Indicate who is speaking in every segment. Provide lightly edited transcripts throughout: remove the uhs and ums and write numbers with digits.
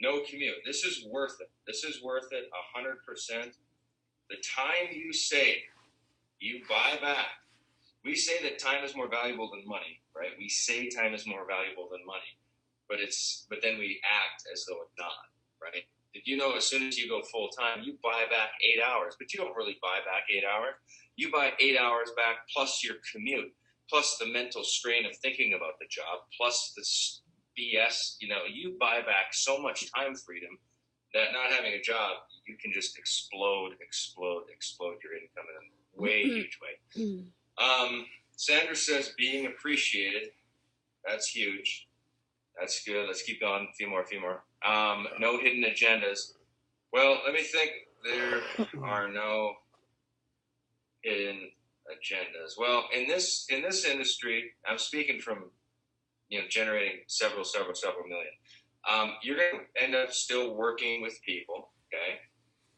Speaker 1: no commute. This is worth it. This is worth it 100%. The time you save, you buy back. We say that time is more valuable than money, right? We say time is more valuable than money, but then we act as though it's not, right? Did you know as soon as you go full time, you buy back 8 hours, but you don't really buy back 8 hours. You buy 8 hours back plus your commute, plus the mental strain of thinking about the job, plus the BS. You buy back so much time freedom that not having a job, you can just explode your income in a way huge way. Sandra says being appreciated. That's huge. That's good. Let's keep going. A few more. No hidden agendas. Well, let me think. There are no hidden agendas. Well, in this industry, I'm speaking from generating several million. You're going to end up still working with people, okay?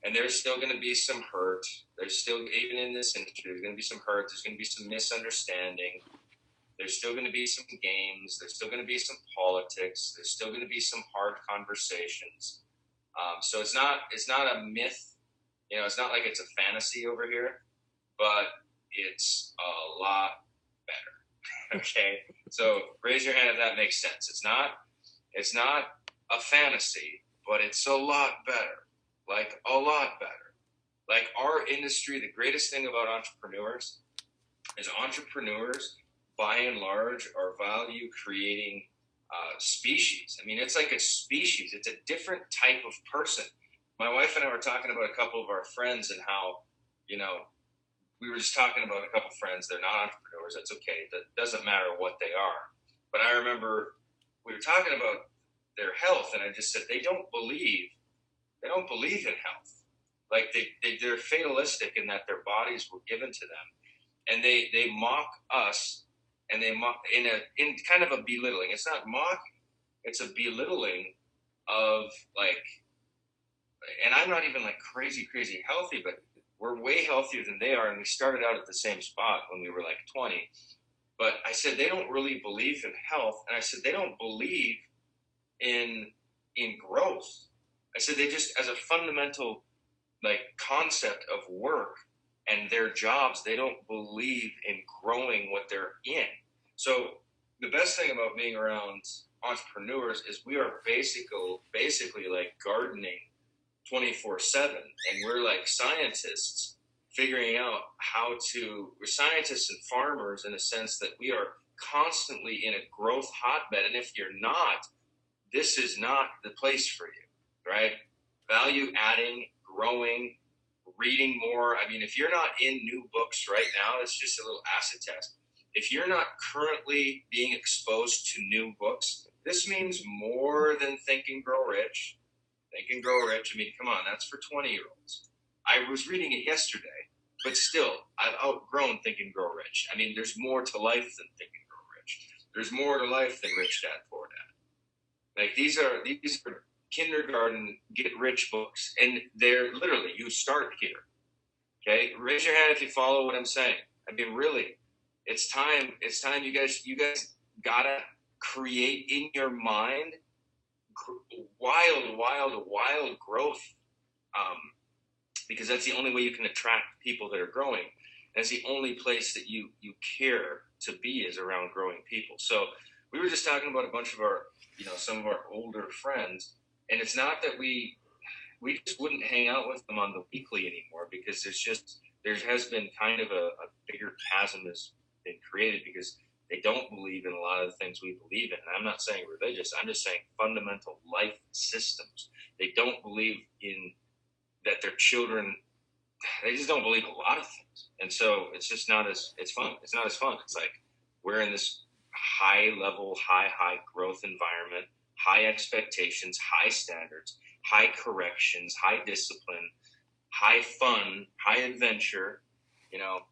Speaker 1: And there's still going to be some hurt. There's still, even in this industry, there's going to be some hurt. There's going to be some misunderstanding. There's still going to be some games. There's still going to be some politics. There's still going to be some hard conversations. So it's not a myth. It's not like it's a fantasy over here, but it's a lot better. Okay, so raise your hand if that makes sense. It's not a fantasy, but it's a lot better. Like a lot better. Like our industry, the greatest thing about entrepreneurs is entrepreneurs, by and large, are value creating species. I mean, it's like a species. It's a different type of person. My wife and I were talking about a couple of our friends and how, we were just talking about a couple of friends. They're not entrepreneurs. That's okay. That doesn't matter what they are. But I remember we were talking about their health, and I just said they don't believe in health. Like they're fatalistic in that their bodies were given to them, and they mock us, and they mock in kind of a belittling. It's not mocking; it's a belittling of like. And I'm not even like crazy healthy, but we're way healthier than they are, and we started out at the same spot when we were like 20. But I said they don't really believe in health, and I said they don't believe in growth. I said they just, as a fundamental like concept of work and their jobs, they don't believe in growing what they're in. So the best thing about being around entrepreneurs is we are basically like gardening 24/7, and we're like scientists figuring out we're scientists and farmers in a sense that we are constantly in a growth hotbed. And if you're not, this is not the place for you, right? Value adding, growing, reading more. I mean, if you're not in new books right now, it's just a little acid test. If you're not currently being exposed to new books, this means more than Think and Grow Rich. Think and Grow Rich, I mean, come on, that's for 20-year-olds. I was reading it yesterday, but still, I've outgrown Think and Grow Rich. I mean, there's more to life than Think and Grow Rich. There's more to life than Rich Dad, Poor Dad. Like these are kindergarten get rich books, and they're literally, you start here. Okay, raise your hand if you follow what I'm saying. I mean, really, it's time. You guys gotta create in your mind wild growth, because that's the only way you can attract people that are growing. That's the only place that you care to be is around growing people. So we were just talking about a bunch of our, some of our older friends, and it's not that we just wouldn't hang out with them on the weekly anymore, because there has been kind of a bigger chasm has been created because they don't believe in a lot of the things we believe in. And I'm not saying religious. I'm just saying fundamental life systems. They don't believe in that their children. They just don't believe a lot of things, and so it's just not as fun. It's not as fun. It's like we're in this high level, high growth environment, high expectations, high standards, high corrections, high discipline, high fun, high adventure.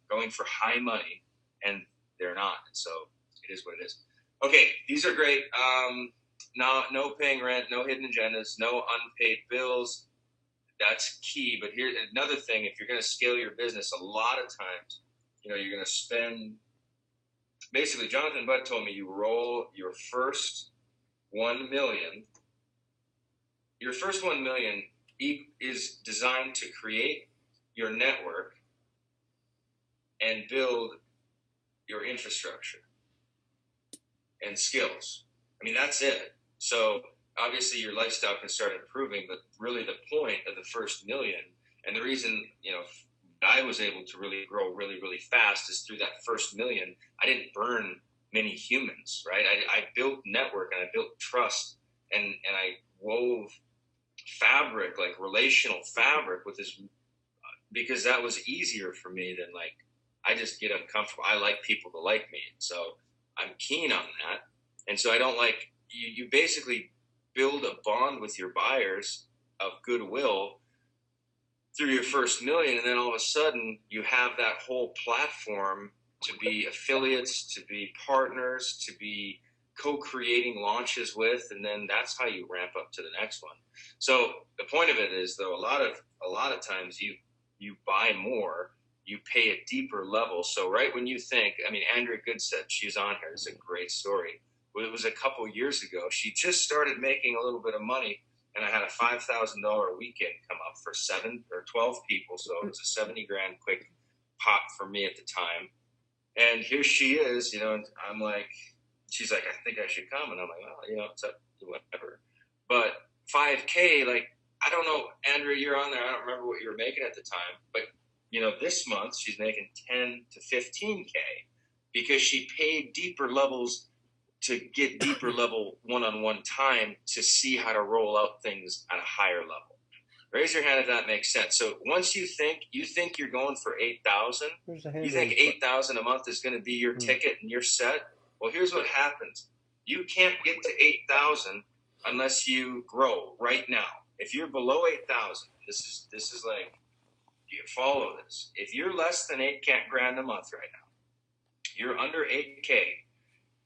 Speaker 1: Going for high money, and they're not. And so it is what it is. Okay, these are great. No paying rent, no hidden agendas, no unpaid bills. That's key. But here's another thing. If you're going to scale your business, a lot of times, you're going to spend. Basically, Jonathan Budd told me you roll your first $1 million your first 1 million is designed to create your network and build your infrastructure and skills. I mean, that's it. So obviously your lifestyle can start improving, but really the point of the first million, and the reason, I was able to really grow really, really fast is through that first million. I didn't burn many humans, right? I built network and I built trust, and I wove fabric, like relational fabric with this, because that was easier for me than like, I just get uncomfortable. I like people to like me. So I'm keen on that. And so I don't like, you basically build a bond with your buyers of goodwill through your first million. And then all of a sudden you have that whole platform to be affiliates, to be partners, to be co-creating launches with, and then that's how you ramp up to the next one. So the point of it is, though, a lot of times you buy more, you pay a deeper level. So right when you think, I mean, Andrea Goodset, she's on here. It's a great story. It was a couple years ago. She just started making a little bit of money, and I had a $5,000 weekend come up for 7 or 12 people. So it was a 70 grand quick pop for me at the time. And here she is, and I'm like, she's like, I think I should come. And I'm like, well, it's up to whatever. But 5K, like, I don't know, Andrea, you're on there. I don't remember what you were making at the time. But, this month she's making 10 to 15K because she paid deeper levels to get deeper level one-on-one time to see how to roll out things at a higher level. Raise your hand if that makes sense. So once you think you're going for 8,000, you think 8,000 a month is going to be your ticket and you're set. Well, here's what happens. You can't get to 8,000 unless you grow right now. If you're below 8,000, this is like, you follow this. If you're less than 8 grand a month right now, you're under 8K,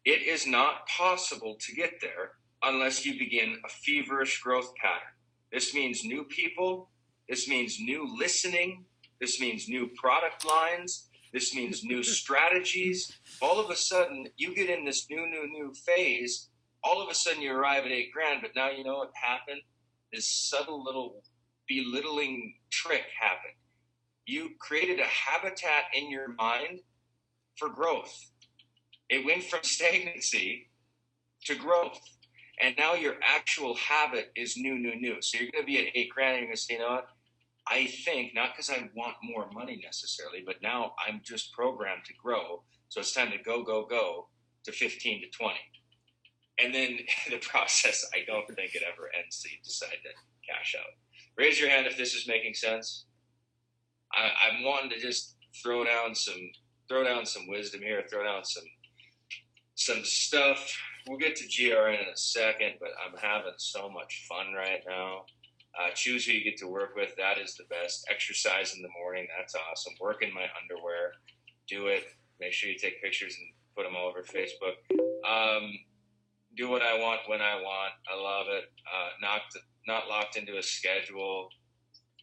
Speaker 1: it is not possible to get there unless you begin a feverish growth pattern. This means new people. This means new listening. This means new product lines. This means new strategies. All of a sudden, you get in this new phase. All of a sudden, you arrive at 8 grand, but now you know what happened? This subtle little belittling trick happened. You created a habitat in your mind for growth. It went from stagnancy to growth. And now your actual habit is new. So you're going to be at 8 grand and you're going to say, what? I think, not because I want more money necessarily, but now I'm just programmed to grow. So it's time to go to 15 to 20. And then the process, I don't think it ever ends, so you decide to cash out. Raise your hand if this is making sense. I'm wanting to just throw down some wisdom here, throw down some stuff. We'll get to GRN in a second, but I'm having so much fun right now. Choose who you get to work with. That is the best. Exercise in the morning. That's awesome. Work in my underwear. Do it. Make sure you take pictures and put them all over Facebook. Do what I want when I want. I love it. Not locked into a schedule.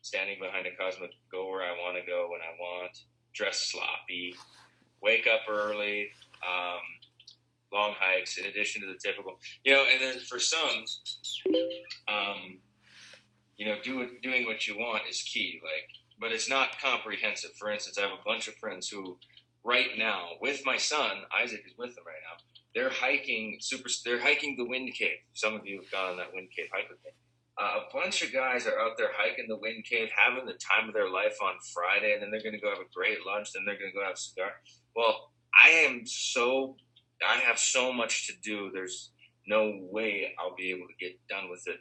Speaker 1: Standing behind a cosmic. Go where I want to go when I want. Dress sloppy. Wake up early. Long hikes in addition to the typical. And then for some, doing what you want is key. But it's not comprehensive. For instance, I have a bunch of friends who, right now, with my son, Isaac is with them right now. They're hiking the Wind Cave. Some of you have gone on that Wind Cave hike with me. A bunch of guys are out there hiking the Wind Cave, having the time of their life on Friday, and then they're going to go have a great lunch. Then they're going to go have a cigar. Well, I have so much to do. There's no way I'll be able to get done with it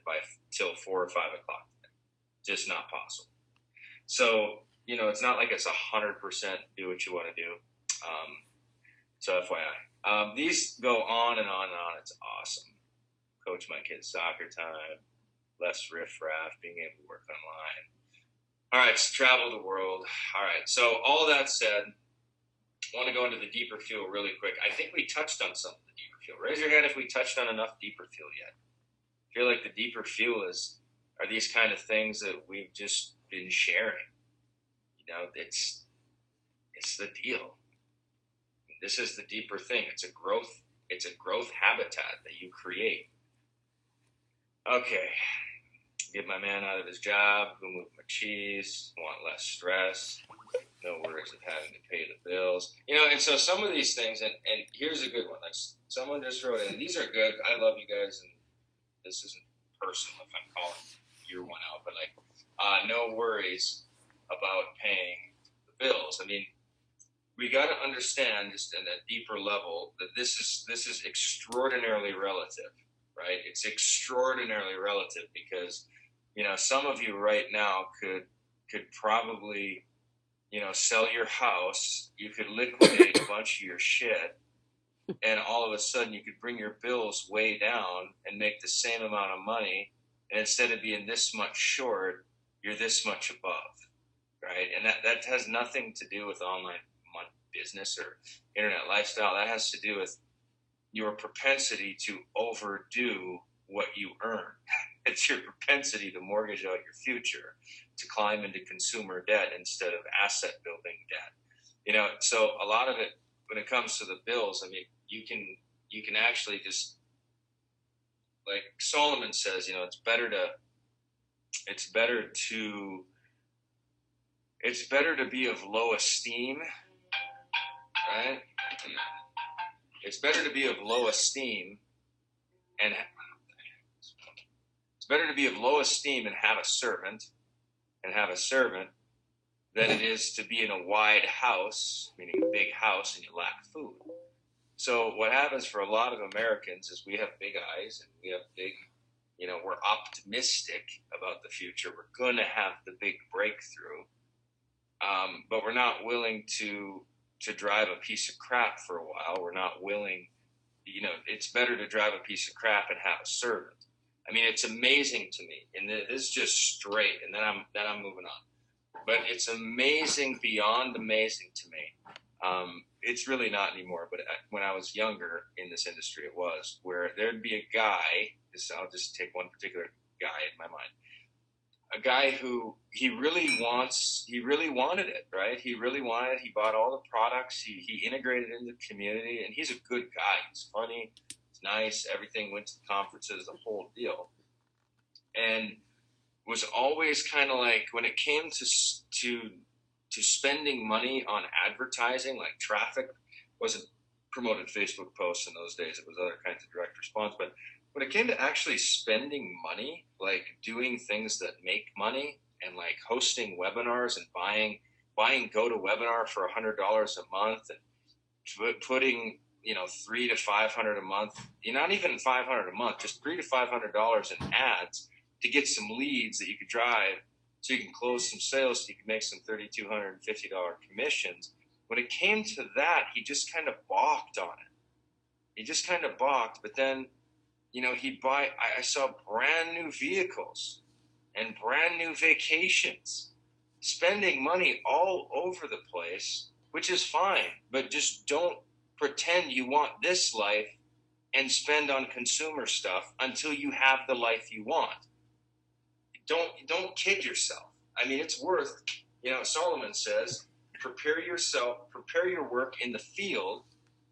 Speaker 1: till 4 or 5 o'clock. Just not possible. So, it's not like it's 100% do what you want to do. So FYI. These go on and on and on. It's awesome. Coach my kids' soccer time. Less riffraff. Being able to work online. All right, so travel the world. All right, so all that said, I want to go into the deeper feel really quick. I think we touched on some of the deeper feel. Raise your hand if we touched on enough deeper feel yet. I feel like the deeper feel are these kind of things that we've just been sharing. It's the deal. This is the deeper thing. It's a growth habitat that you create. Okay. get my man out of his job, who moved my cheese, want less stress, no worries of having to pay the bills. And so some of these things, and here's a good one. Like someone just wrote in, these are good. I love you guys, and this isn't personal if I'm calling your one out, but like, no worries about paying the bills. I mean, we got to understand just at a deeper level that this is extraordinarily relative, right? It's extraordinarily relative because, some of you right now could probably, sell your house. You could liquidate a bunch of your shit, and all of a sudden you could bring your bills way down and make the same amount of money. And instead of being this much short, you're this much above, right? And that has nothing to do with online business or internet lifestyle. That has to do with your propensity to overdo what you earn. It's your propensity to mortgage out your future, to climb into consumer debt instead of asset building debt. So a lot of it, when it comes to the bills, I mean, you can actually just, like Solomon says, it's better to be of low esteem, right? It's better to be of low esteem and have a servant than it is to be in a wide house, meaning a big house, and you lack food. So what happens for a lot of Americans is we have big eyes and we have big, we're optimistic about the future. We're going to have the big breakthrough, but we're not willing to drive a piece of crap for a while. We're not willing, it's better to drive a piece of crap and have a servant. I mean, it's amazing to me, and this is just straight, and then I'm moving on. But it's amazing, beyond amazing to me. It's really not anymore, but when I was younger in this industry, it was, where there'd be a guy, I'll just take one particular guy in my mind, a guy who he really wanted it, right? He bought all the products, he integrated into the community, and he's a good guy. He's funny, he's nice, everything, went to the conferences, the whole deal. And was always kind of like, when it came to spending money on advertising, like traffic, wasn't promoted Facebook posts in those days, it was other kinds of direct response, but when it came to actually spending money, like doing things that make money and like hosting webinars and buying GoToWebinar for $100 a month and putting, $300 to $500 a month, not even $500 a month, just $300 to $500 in ads to get some leads that you could drive so you can close some sales, so you can make some $3,250 commissions. When it came to that, he just kind of balked on it. But then, I saw brand new vehicles and brand new vacations, spending money all over the place, which is fine, but just don't pretend you want this life and spend on consumer stuff until you have the life you want. Don't kid yourself. I mean, it's worth, Solomon says, prepare your work in the field,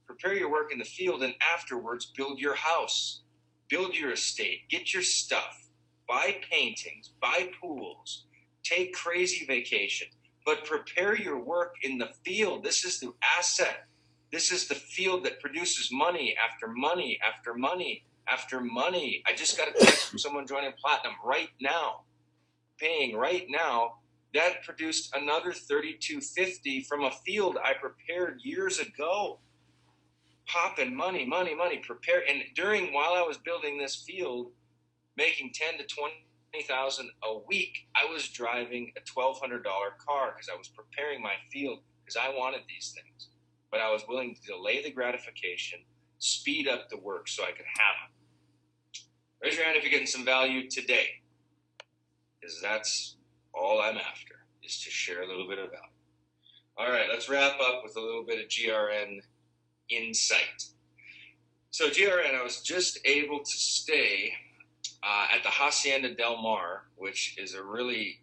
Speaker 1: and afterwards build your house. Build your estate, get your stuff, buy paintings, buy pools, take crazy vacation, but prepare your work in the field. This is the asset. This is the field that produces money after money after money after money. I just got a text from someone joining Platinum right now, paying right now. That produced another $3,250 from a field I prepared years ago. Popping money, prepare. And while I was building this field, making $10,000 to $20,000 a week, I was driving a $1,200 car because I was preparing my field because I wanted these things. But I was willing to delay the gratification, speed up the work so I could have them. Raise your hand if you're getting some value today, because that's all I'm after, is to share a little bit of value. All right, let's wrap up with a little bit of GRN insight. So GRN, I was just able to stay at the Hacienda Del Mar, which is a really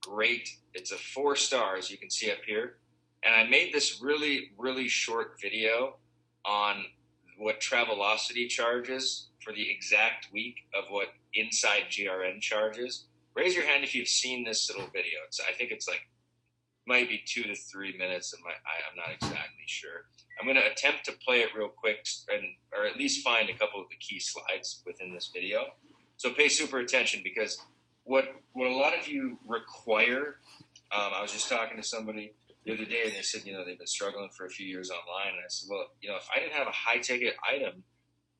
Speaker 1: great, it's a 4 stars, you can see up here. And I made this really, really short video on what Travelocity charges for the exact week of what Inside GRN charges. Raise your hand if you've seen this little video. I think it's like might be 2 to 3 minutes, and I'm not exactly sure. I'm going to attempt to play it real quick, or at least find a couple of the key slides within this video. So pay super attention, because what a lot of you require. I was just talking to somebody the other day, and they said, they've been struggling for a few years online, and I said, well, if I didn't have a high ticket item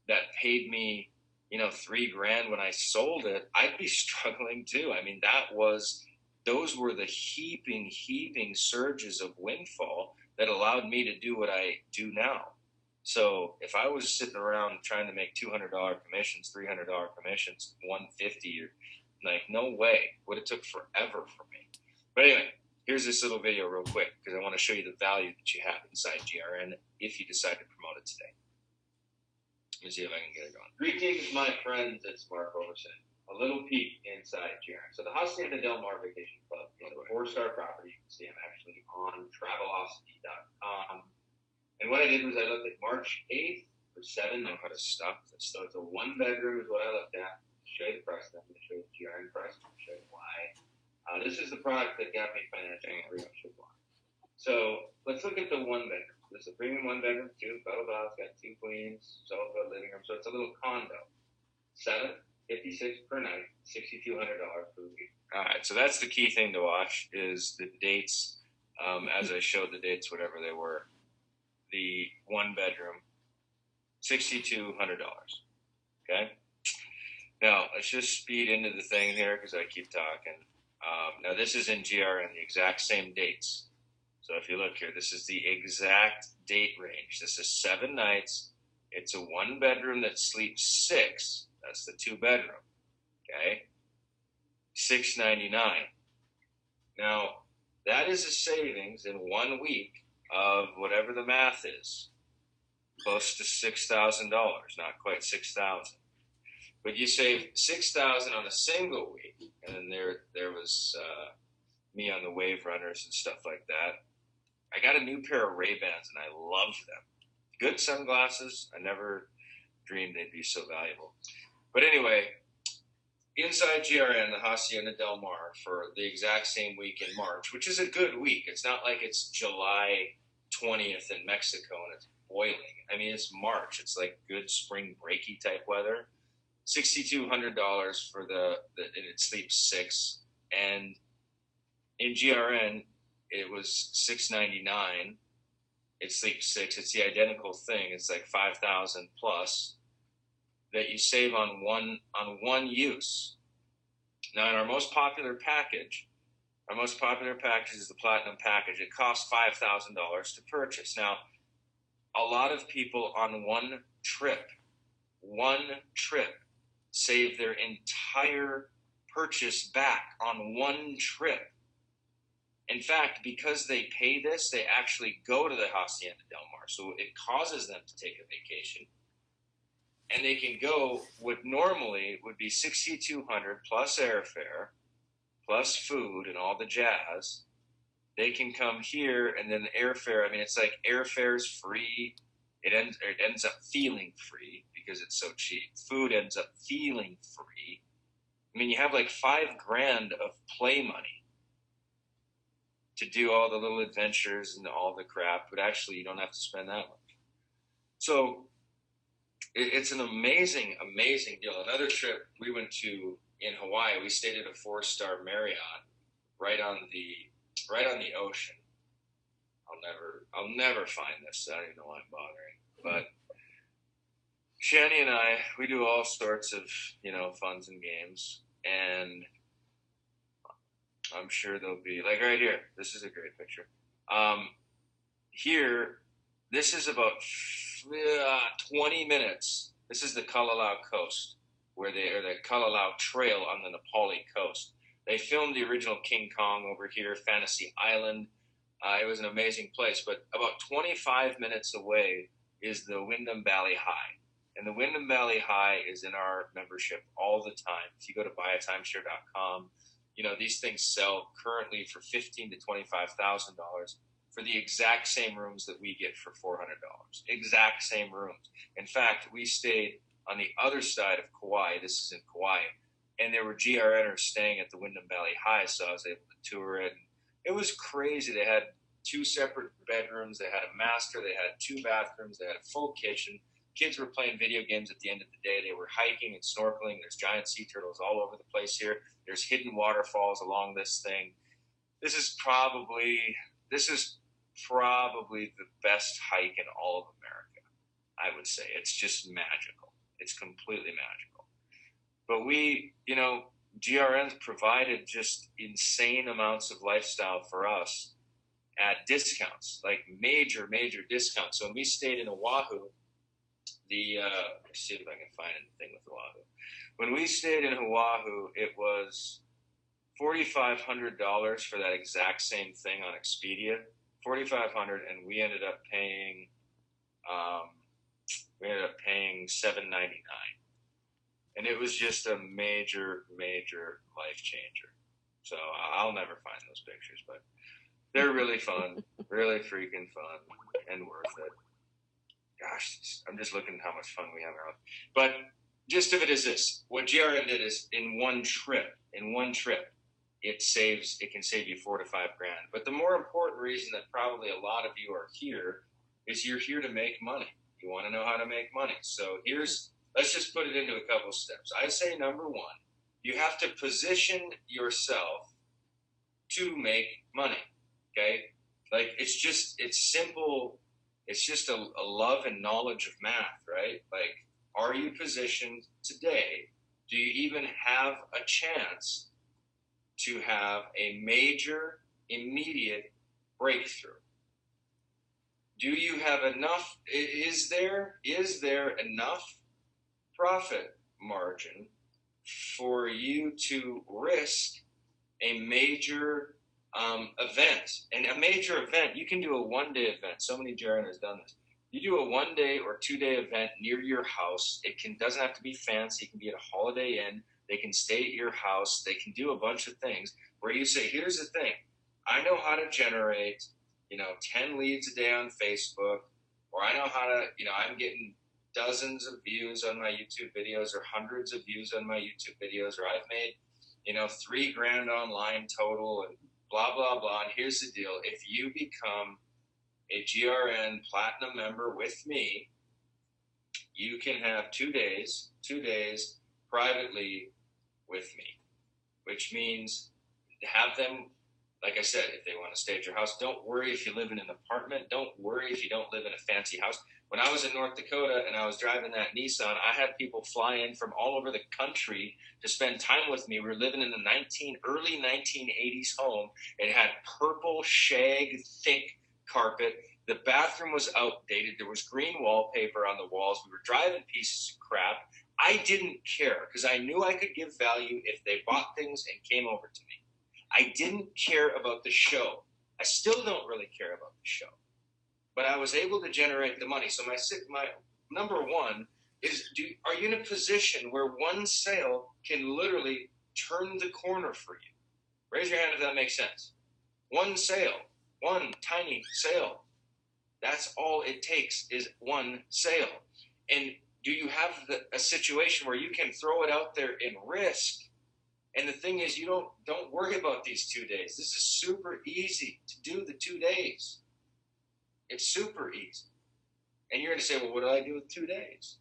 Speaker 1: that paid me, $3,000 when I sold it, I'd be struggling too. I mean, those were the heaping surges of windfall that allowed me to do what I do now. So if I was sitting around trying to make $200 commissions, $300 commissions, $150, or like, no way. Would have took forever for me. But anyway, here's this little video real quick, because I want to show you the value that you have inside GRN if you decide to promote it today. Let me see if I can get it going. Greetings, my friends. It's Mark Hoverson. A little peek inside GRN. So the Hacienda Del Mar Vacation Club is a 4-star property. You can see I'm actually on Travelocity.com. And what I did was I looked at March 8th for 7. I know how to stop this. So it's a 1-bedroom is what I looked at. Show you the price. I'm going to show you the GRN price. I'm going to show you why. This is the product that got me financially why. So let's look at the 1-bedroom. This is a premium 1-bedroom, 2 blah, blah, blah. It's got 2 queens, sofa, living room. So it's a little condo. $756 per night, $6,200 per week. All right, so that's the key thing to watch is the dates. As I showed the dates, whatever they were. The 1-bedroom, $6,200. Okay. Now let's just speed into the thing here because I keep talking. Now this is in GRN, the exact same dates. So if you look here, this is the exact date range. This is 7 nights. It's a 1-bedroom that sleeps 6. That's the 2-bedroom. Okay. $699. Now that is a savings in 1 week of whatever the math is, close to $6,000. Not quite 6,000. But you save $6,000 on a single week, and then there was me on the Wave Runners and stuff like that. I got a new pair of Ray-Bans, and I love them. Good sunglasses. I never dreamed they'd be so valuable. But anyway, inside GRN, the Hacienda Del Mar, for the exact same week in March, which is a good week. It's not like it's July 20th in Mexico and it's boiling. I mean, it's March. It's like good spring breaky type weather. $6,200 for and it sleeps 6. And in GRN, it was $699. It sleeps 6. It's the identical thing. It's like 5,000 plus that you save on one use. Now, in our most popular package is the Platinum package. It costs $5,000 to purchase. Now, a lot of people on one trip, save their entire purchase back on one trip. In fact, because they pay this, they actually go to the Hacienda Del Mar. So it causes them to take a vacation. And they can go what normally would be $6,200 plus airfare, plus food and all the jazz. They can come here, and then the airfare, I mean, it's like airfare's free. It ends up feeling free because it's so cheap. Food ends up feeling free. I mean, you have like $5,000 of play money to do all the little adventures and all the crap, but actually you don't have to spend that much. So it's an amazing deal. Another trip we went to in Hawaii, we stayed at a 4-star Marriott right on the ocean. I'll never find this. I don't even know why I'm bothering. But Shani and I, we do all sorts of, funs and games. And I'm sure there'll be, like right here, this is a great picture. Here, this is about 20 minutes. This is the Kalalau coast, or the Kalalau Trail on the Nepali coast. They filmed the original King Kong over here, Fantasy Island. It was an amazing place, but about 25 minutes away is the Wyndham Valley High. And the Wyndham Valley High is in our membership all the time. If you go to buyatimeshare.com, these things sell currently for $15,000 to $25,000 for the exact same rooms that we get for $400. Exact same rooms. In fact, we stayed on the other side of Kauai. This is in Kauai. and there were GRNers staying at the Wyndham Valley High, so I was able to tour it. It was crazy. They had 2 separate bedrooms. They had a master. They had 2 bathrooms. They had a full kitchen. Kids were playing video games at the end of the day. They were hiking and snorkeling. There's giant sea turtles all over the place here. There's hidden waterfalls along this thing. This is probably the best hike in all of America, I would say. It's just magical. It's completely magical. But we, GRNs provided just insane amounts of lifestyle for us at discounts, like major, major discounts. So when we stayed in Oahu, let's see if I can find anything with Oahu. When we stayed in Oahu, it was $4,500 for that exact same thing on Expedia. $4,500, and we ended up paying $799, and it was just a major, major life changer. So I'll never find those pictures, but they're really fun, really freaking fun, and worth it. Gosh, I'm just looking at how much fun we have around. But gist of it is this: what GRN did is in one trip, it can save you $4,000 to $5,000. But the more important reason that probably a lot of you are here is you're here to make money. You want to know how to make money. So let's just put it into a couple steps. I say number 1, you have to position yourself to make money. Okay? Like it's simple. It's just a love and knowledge of math, right? Like, are you positioned today? Do you even have a chance to have a major, immediate breakthrough? Do you have enough? Is there enough profit margin for you to risk a major event? And a major event, you can do a 1-day event. So many Jaron has done this. You do a 1-day or 2-day event near your house. It doesn't have to be fancy. It can be at a Holiday Inn. They can stay at your house. They can do a bunch of things where you say, here's the thing. I know how to generate, 10 leads a day on Facebook, or I know how to, I'm getting dozens of views on my YouTube videos or hundreds of views on my YouTube videos, or I've made, $3,000 online total and blah, blah, blah. And here's the deal. If you become a GRN Platinum member with me, you can have 2 days privately with me, which means have them, like I said, if they want to stay at your house. Don't worry if you live in an apartment. Don't worry if you don't live in a fancy house. When I was in North Dakota and I was driving that Nissan, I had people fly in from all over the country to spend time with me. We were living in the early 1980s home. It had purple shag, thick carpet. The bathroom was outdated. There was green wallpaper on the walls. We were driving pieces of crap. I didn't care because I knew I could give value if they bought things and came over to me. I didn't care about the show. I still don't really care about the show. But I was able to generate the money. So my number 1 is, are you in a position where one sale can literally turn the corner for you? Raise your hand if that makes sense. One sale, one tiny sale. That's all it takes is one sale. And do you have a situation where you can throw it out there and risk? And the thing is, you don't worry about these 2 days. This is super easy to do the 2 days. It's super easy. And you're going to say, well, what do I do with 2 days?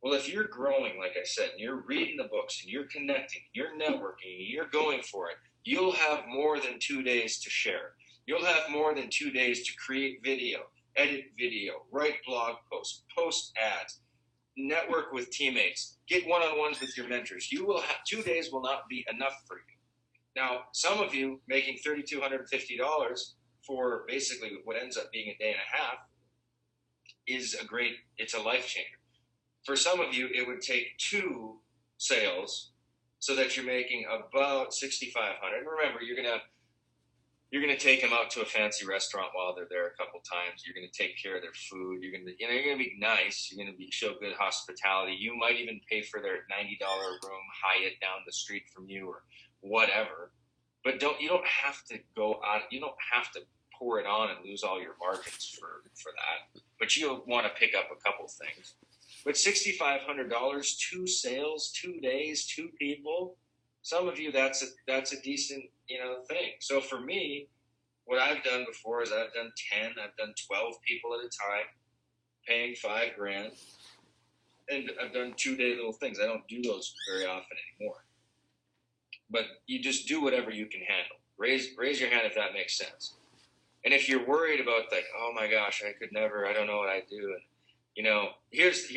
Speaker 1: Well, if you're growing, like I said, and you're reading the books, and you're connecting, you're networking, and you're going for it, you'll have more than 2 days to share. You'll have more than 2 days to create video, edit video, write blog posts, post ads, network with teammates, get one-on-ones with your mentors. You will have 2 days will not be enough for you. Now, some of you making $3,250 for basically what ends up being a day and a half it's a life changer. For some of you, it would take 2 sales so that you're making about $6,500. Remember, you're gonna take them out to a fancy restaurant while they're there a couple times. You're gonna take care of their food. You're gonna be nice. You're gonna show good hospitality. You might even pay for their $90 room Hyatt down the street from you or whatever. But you don't have to go out. You don't have to pour it on and lose all your margins for that. But you'll want to pick up a couple things. But $6,500, 2 sales, 2 days, 2 people. Some of you, that's a decent, thing. So for me, what I've done before is I've done 10, I've done 12 people at a time, paying $5,000, and I've done 2-day little things. I don't do those very often anymore. But you just do whatever you can handle. Raise your hand if that makes sense. And if you're worried about like, oh my gosh, I could never, I don't know what I do, and here's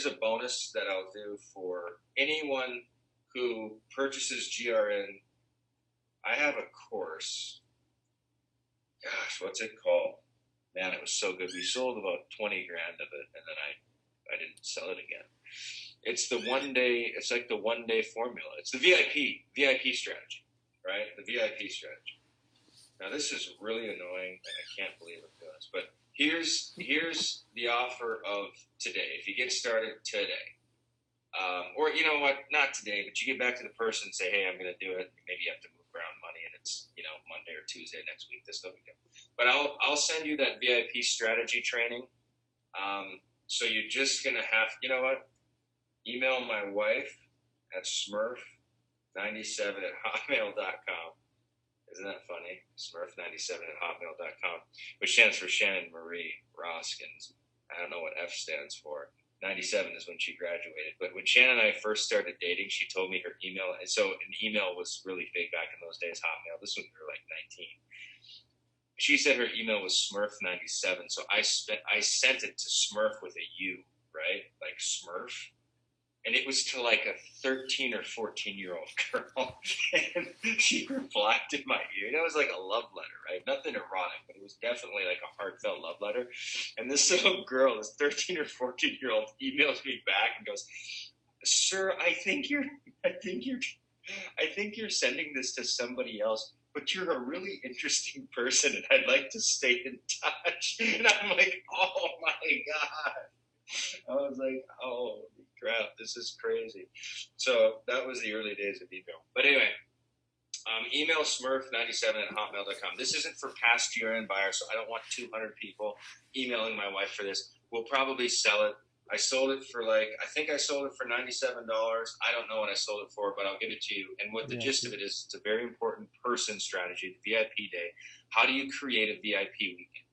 Speaker 1: a bonus that I'll do for anyone who purchases GRN. I have a course. Gosh, what's it called? Man, it was so good. We sold about 20 grand of it, and then I didn't sell it again. It's the 1 day. It's like the 1 day formula. It's the VIP strategy, right? The VIP strategy. Now this is really annoying, and I can't believe it does. But here's the offer of today. If you get started today, or you know what, not today, but you get back to the person and say, hey, I'm going to do it. Maybe you have to move around money, and it's Monday or Tuesday next week. This no big deal. But I'll send you that VIP strategy training. So you're just going to have, you know what? Email my wife at smurf97@hotmail.com. Isn't that funny? Smurf97@hotmail.com, which stands for Shannon Marie Roskins. I don't know what F stands for. 97 is when she graduated. But when Shannon and I first started dating, she told me her email. And so an email was really big back in those days, Hotmail. This was when we were like 19. She said her email was Smurf97. So I sent it to Smurf with a U, right? Like Smurf. And it was to like a 13 or 14-year-old girl. And she replied to my ear. It was like a love letter, right? Nothing erotic, but it was definitely like a heartfelt love letter. And this little girl, this 13 or 14-year-old, emails me back and goes, "Sir, I think you're sending this to somebody else, but you're a really interesting person, and I'd like to stay in touch." And I'm like, oh my God. I was like, oh crap, this is crazy. So that was the early days of email. But anyway, email smurf97@hotmail.com. This isn't for past GRN buyers, so I don't want 200 people emailing my wife for this. We'll probably sell it. I sold it for I think I sold it for $97. I don't know what I sold it for, but I'll give it to you. And what the gist of it is, it's a very important person strategy, the VIP day. How do you create a VIP weekend?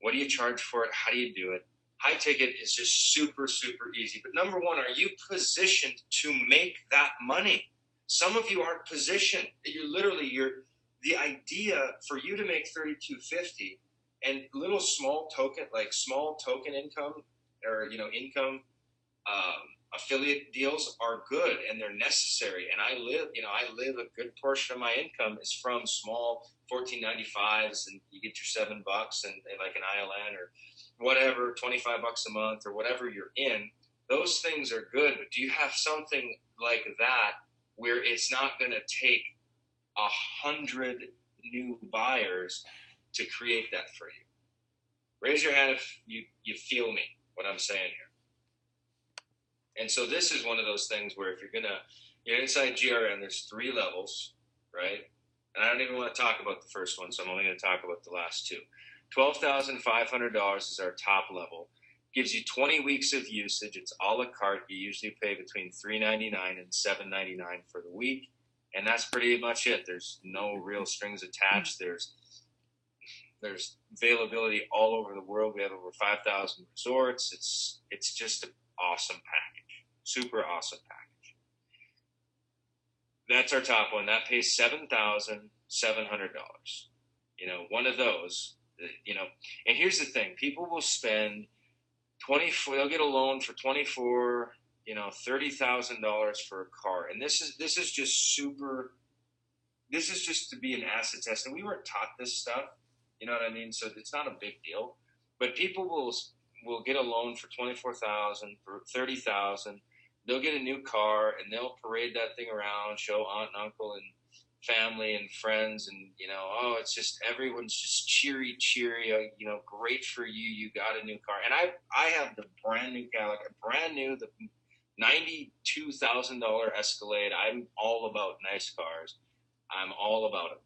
Speaker 1: What do you charge for it? How do you do it? High ticket is just super, super easy. But number one, are you positioned to make that money? Some of you aren't positioned. The idea for you to make $3,250 and little small token income or income affiliate deals are good and they're necessary. And I live a good portion of my income is from small 14.95s, and you get your $7 and like an ILN or whatever, $25 a month or whatever you're in. Those things are good, but do you have something like that where it's not going to take 100 new buyers to create that for you? Raise your hand if you feel me, what I'm saying here. And so this is one of those things where if you're inside GRN, there's 3 levels, right? And I don't even want to talk about the first one, so I'm only going to talk about the last 2. $12,500 is our top level. Gives you 20 weeks of usage. It's a la carte. You usually pay between $3.99 and $7.99 for the week, and that's pretty much it. There's no real strings attached. There's availability all over the world. We have over 5,000 resorts. It's just an awesome package, super awesome package. That's our top one. That pays $7,700. One of those. And here's the thing: people will spend they'll get a loan for $24,000, $30,000 for a car, and this is just super. This is just to be an asset test, and we weren't taught this stuff. You know what I mean? So it's not a big deal, but people will get a loan for $24,000, for $30,000. They'll get a new car and they'll parade that thing around, show aunt and uncle and family and friends, and it's just everyone's just cheery, great for you. You got a new car, and I have the brand new Cadillac, the $92,000 Escalade. I'm all about nice cars. I'm all about them.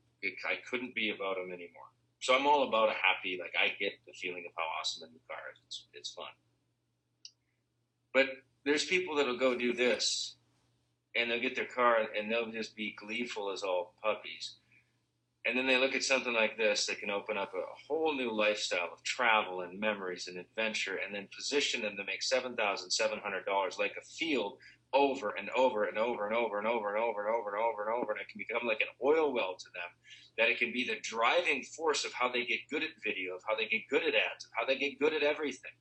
Speaker 1: I couldn't be about them anymore. So I'm all about a happy. I get the feeling of how awesome a new car is. It's fun. But there's people that'll go do this, and they'll get their car, and they'll just be gleeful as all puppies. And then they look at something like this, they can open up a whole new lifestyle of travel and memories and adventure, and then position them to make $7,700 like a field over and over and over and over and over and over and over and over and over, and it can become like an oil well to them, that it can be the driving force of how they get good at video, of how they get good at ads, of how they get good at everything.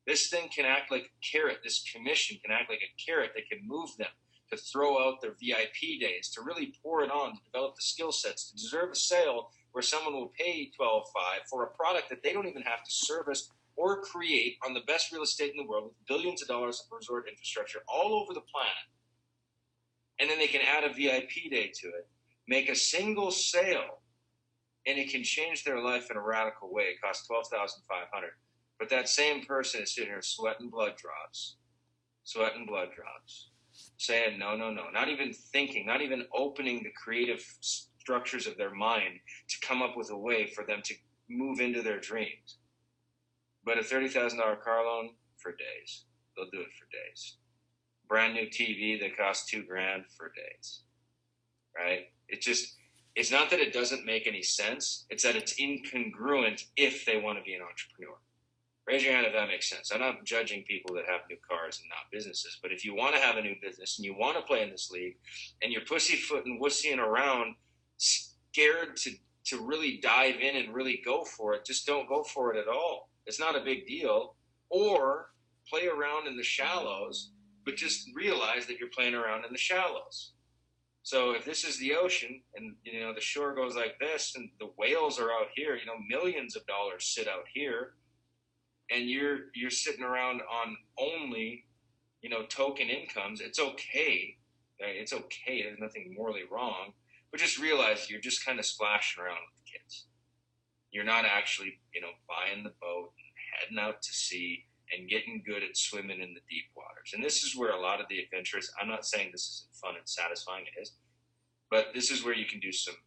Speaker 1: This thing can act like a carrot. This commission can act like a carrot that can move them to throw out their VIP days, to really pour it on, to develop the skill sets, to deserve a sale where someone will pay $12,500 for a product that they don't even have to service or create on the best real estate in the world with billions of dollars of resort infrastructure all over the planet. And then they can add a VIP day to it, make a single sale, and it can change their life in a radical way. It costs $12,500. But that same person is sitting here sweating blood drops, saying, no, not even thinking, not even opening the creative structures of their mind to come up with a way for them to move into their dreams. But a $30,000 car loan, for days. They'll do it for days. Brand new TV that costs $2,000 for days, right? It's not that it doesn't make any sense. It's that it's incongruent if they want to be an entrepreneur. Raise your hand if that makes sense. I'm not judging people that have new cars and not businesses, but if you want to have a new business and you want to play in this league and you're pussyfooting, wussying around, scared to really dive in and really go for it, just don't go for it at all. It's not a big deal. Or play around in the shallows, but just realize that you're playing around in the shallows. So if this is the ocean and, the shore goes like this and the whales are out here, millions of dollars sit out here, and you're sitting around on only, token incomes, it's okay. Right? It's okay. There's nothing morally wrong. But just realize you're just kind of splashing around with the kids. You're not actually, buying the boat and heading out to sea and getting good at swimming in the deep waters. And this is where a lot of the adventures, I'm not saying this isn't fun and satisfying, it is, but this is where you can do some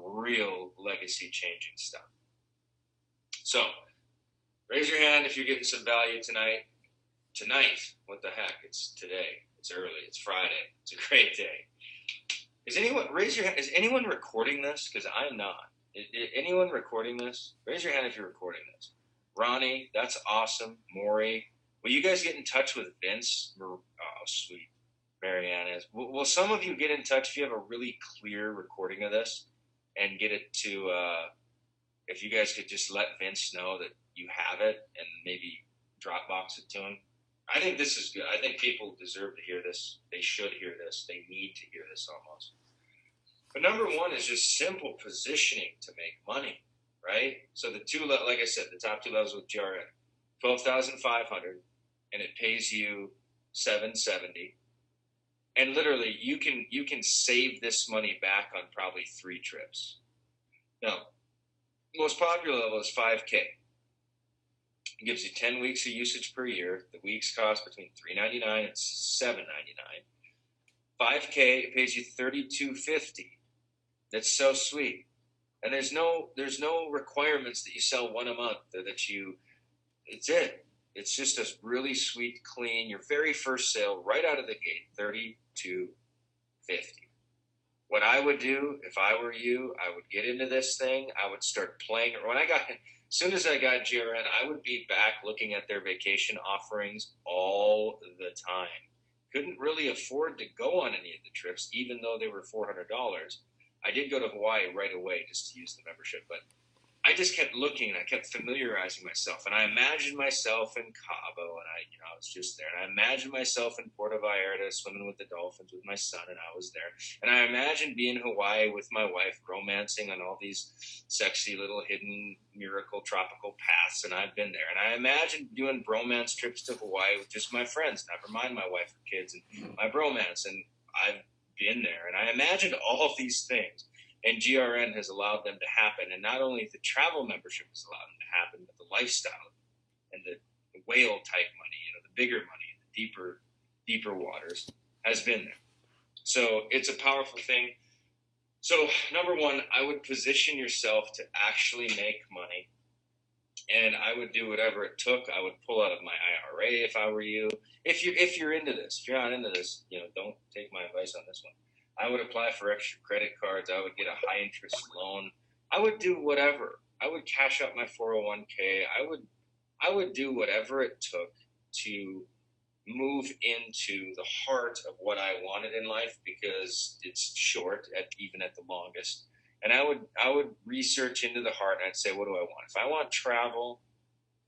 Speaker 1: real legacy changing stuff. So, raise your hand if you're getting some value tonight. Tonight, what the heck? It's today. It's early. It's Friday. It's a great day. Raise your hand. Is anyone recording this? Because I'm not. Anyone recording this? Raise your hand if you're recording this. Ronnie, that's awesome. Maury, will you guys get in touch with Vince? Oh, sweet. Marianne is. Will some of you get in touch if you have a really clear recording of this and get it to, if you guys could just let Vince know that you have it and maybe Dropbox it to him. I think this is good. I think people deserve to hear this. They should hear this. They need to hear this almost. But number one is just simple positioning to make money, right? So like I said, the top two levels with GRN, $12,500, and it pays you $770. And literally, you can save this money back on probably 3 trips. Now, most popular level is $5K. It gives you 10 weeks of usage per year. The weeks cost between $399 and $799. $5K, it pays you $32.50. That's so sweet. And there's no requirements that you sell one a month or it's it. It's just a really sweet, clean, your very first sale right out of the gate, $32.50. What I would do if I were you, I would get into this thing. I would start playing it. As soon as I got GRN, I would be back looking at their vacation offerings all the time. Couldn't really afford to go on any of the trips, even though they were $400. I did go to Hawaii right away just to use the membership, but I just kept looking and I kept familiarizing myself. And I imagined myself in Cabo, and I was just there. And I imagined myself in Puerto Vallarta swimming with the dolphins with my son, and I was there. And I imagined being in Hawaii with my wife, romancing on all these sexy little hidden miracle tropical paths, and I've been there. And I imagined doing bromance trips to Hawaii with just my friends, never mind my wife or kids, and my bromance. And I've been there. And I imagined all of these things. And GRN has allowed them to happen. And not only the travel membership has allowed them to happen, but the lifestyle and the whale type money, the bigger money, the deeper waters has been there. So it's a powerful thing. So number one, I would position yourself to actually make money and I would do whatever it took. I would pull out of my IRA if I were you. If you're into this, if you're not into this, don't take my advice on this one. I would apply for extra credit cards. I would get a high interest loan. I would do whatever. I would cash out my 401k. I would do whatever it took to move into the heart of what I wanted in life, because it's short even at the longest. And I would research into the heart, and I'd say, what do I want? If I want travel,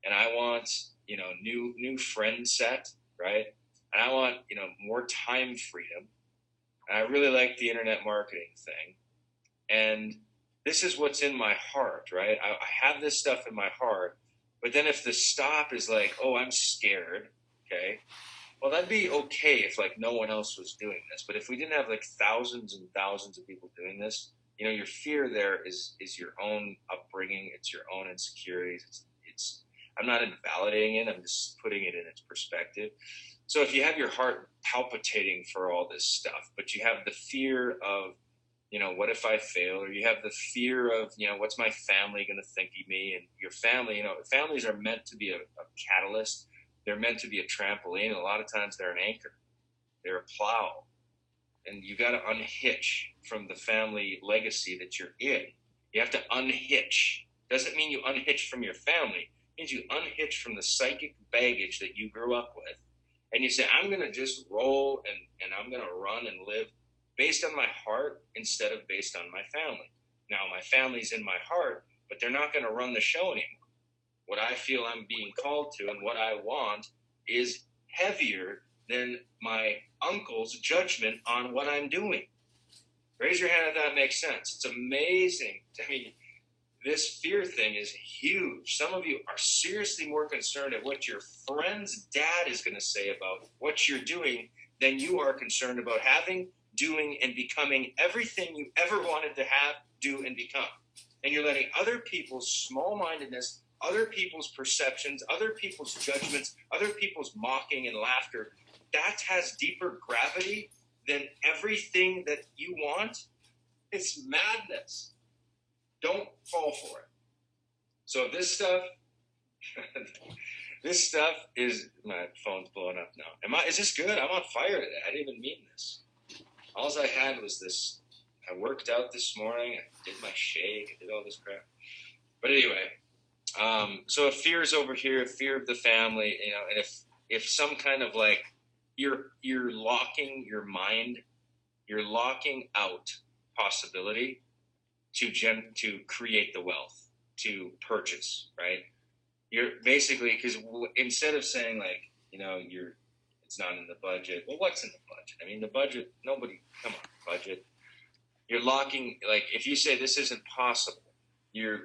Speaker 1: and I want new friend set, right? And I want more time freedom, and I really like the internet marketing thing, and this is what's in my heart, right? I have this stuff in my heart, but then if the stop is like, oh, I'm scared, okay, well, that'd be okay if like no one else was doing this. But if we didn't have like thousands and thousands of people doing this, your fear there is your own upbringing. It's your own insecurities. It's I'm not invalidating it. I'm just putting it in its perspective. So if you have your heart palpitating for all this stuff, but you have the fear of, what if I fail? Or you have the fear of, what's my family going to think of me? And your family, families are meant to be a catalyst. They're meant to be a trampoline. And a lot of times they're an anchor. They're a plow. And you got to unhitch from the family legacy that you're in. You have to unhitch. Doesn't mean you unhitch from your family. It means you unhitch from the psychic baggage that you grew up with. And you say, I'm going to just roll and I'm going to run and live based on my heart instead of based on my family. Now, my family's in my heart, but they're not going to run the show anymore. What I feel I'm being called to and what I want is heavier than my uncle's judgment on what I'm doing. Raise your hand if that makes sense. It's amazing. I mean, this fear thing is huge. Some of you are seriously more concerned at what your friend's dad is going to say about what you're doing than you are concerned about having, doing, and becoming everything you ever wanted to have, do, and become. And you're letting other people's small-mindedness, other people's perceptions, other people's judgments, other people's mocking and laughter, that has deeper gravity than everything that you want. It's madness. Don't fall for it. So this stuff is, my phone's blowing up now. Is this good? I'm on fire today. I didn't even mean this. All I had was this. I worked out this morning. I did my shake. I did all this crap. But anyway, so if fear is over here, fear of the family, and if some kind of like, you're locking your mind, you're locking out possibility to create the wealth, to purchase, right? You're basically, because instead of saying like, it's not in the budget. Well, what's in the budget? I mean, the budget, come on, budget. You're locking, like, if you say this isn't possible, your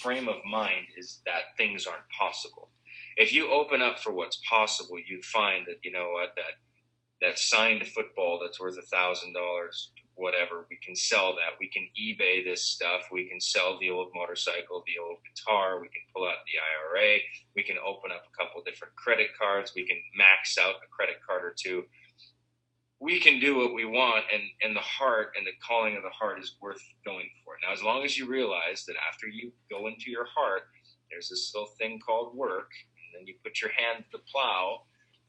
Speaker 1: frame of mind is that things aren't possible. If you open up for what's possible, you find that, that signed football that's worth $1,000, whatever, we can sell that. We can eBay this stuff. We can sell the old motorcycle, the old guitar. We can pull out the IRA. We can open up a couple different credit cards. We can max out a credit card or two. We can do what we want, and the heart and the calling of the heart is worth going for. Now, as long as you realize that after you go into your heart, there's this little thing called work, and then you put your hand to the plow,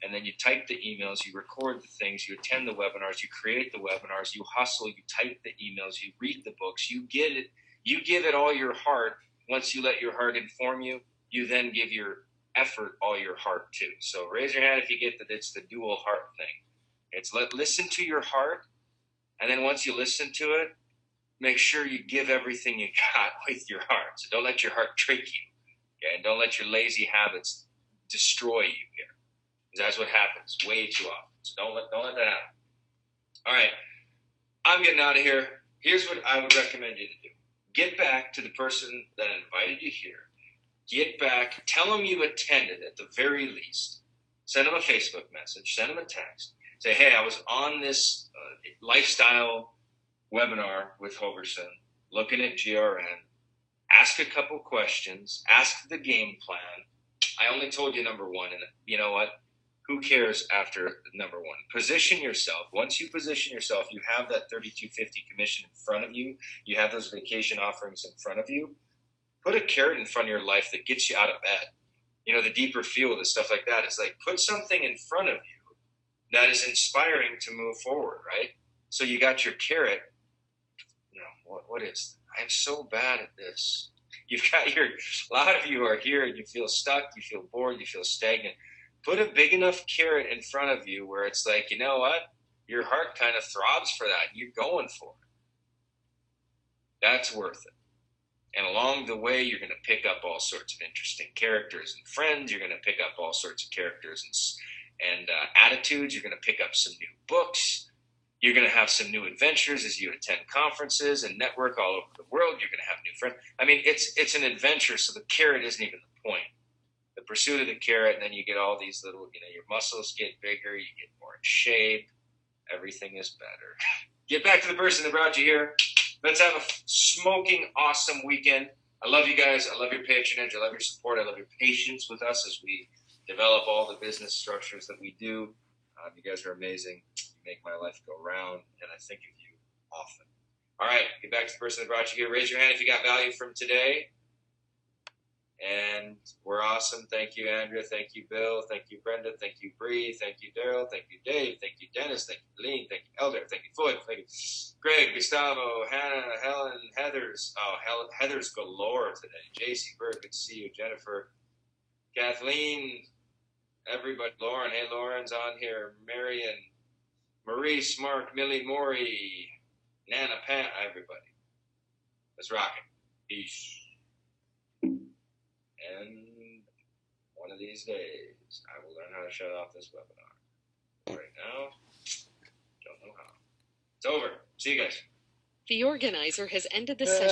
Speaker 1: and then you type the emails, you record the things, you attend the webinars, you create the webinars, you hustle, you type the emails, you read the books, you give it all your heart. Once you let your heart inform you, you then give your effort all your heart too. So raise your hand if you get that it's the dual heart thing. It's listen to your heart, and then once you listen to it, make sure you give everything you got with your heart. So don't let your heart trick you, okay? And don't let your lazy habits destroy you here. That's what happens way too often. So don't let that happen. All right, I'm getting out of here. Here's what I would recommend you to do. Get back to the person that invited you here. Get back. Tell them you attended at the very least. Send them a Facebook message. Send them a text. Say, hey, I was on this lifestyle webinar with Hoverson, looking at GRN. Ask a couple questions. Ask the game plan. I only told you number one, and you know what? Who cares after number one? Position yourself. Once you position yourself, you have that 3250 commission in front of you. You have those vacation offerings in front of you. put a carrot in front of your life that gets you out of bed. You know, the deeper fuel, the stuff like that. It's like, put something in front of you that is inspiring to move forward, right? So you got your carrot. You know, what is, I'm so bad at this. You've got a lot of you are here and you feel stuck, you feel bored, you feel stagnant. Put a big enough carrot in front of you where it's like, you know what? Your heart kind of throbs for that. You're going for it. That's worth it. And along the way, you're going to pick up all sorts of interesting characters and friends. You're going to pick up all sorts of characters and attitudes. You're going to pick up some new books. You're going to have some new adventures as you attend conferences and network all over the world. You're going to have new friends. I mean, it's an adventure, so the carrot isn't even the point. The pursuit of the carrot, and then you get all these little, you know, your muscles get bigger, you get more in shape. Everything is better. Get back to the person that brought you here. Let's have a smoking awesome weekend. I love you guys. I love your patronage. I love your support. I love your patience with us as we develop all the business structures that we do. You guys are amazing. You make my life go round, and I think of you often. All right, get back to the person that brought you here. Raise your hand if you got value from today. And we're awesome. Thank you, Andrea. Thank you, Bill. Thank you, Brenda. Thank you, Bree. Thank you, Daryl. Thank you, Dave. Thank you, Dennis. Thank you, Lean. Thank you, Elder. Thank you, Floyd. Thank you, Greg, Gustavo, Hannah, Helen, Heather's. Oh, Heather's galore today. JC Bird, good to see you. Jennifer, Kathleen, everybody. Lauren, hey, Lauren's on here. Marion, Maurice, Mark, Millie, Maury, Nana, Pat, everybody. Let's rock it. Peace. And one of these days, I will learn how to shut off this webinar. Right now, don't know how. It's over. See you guys.
Speaker 2: The organizer has ended the session.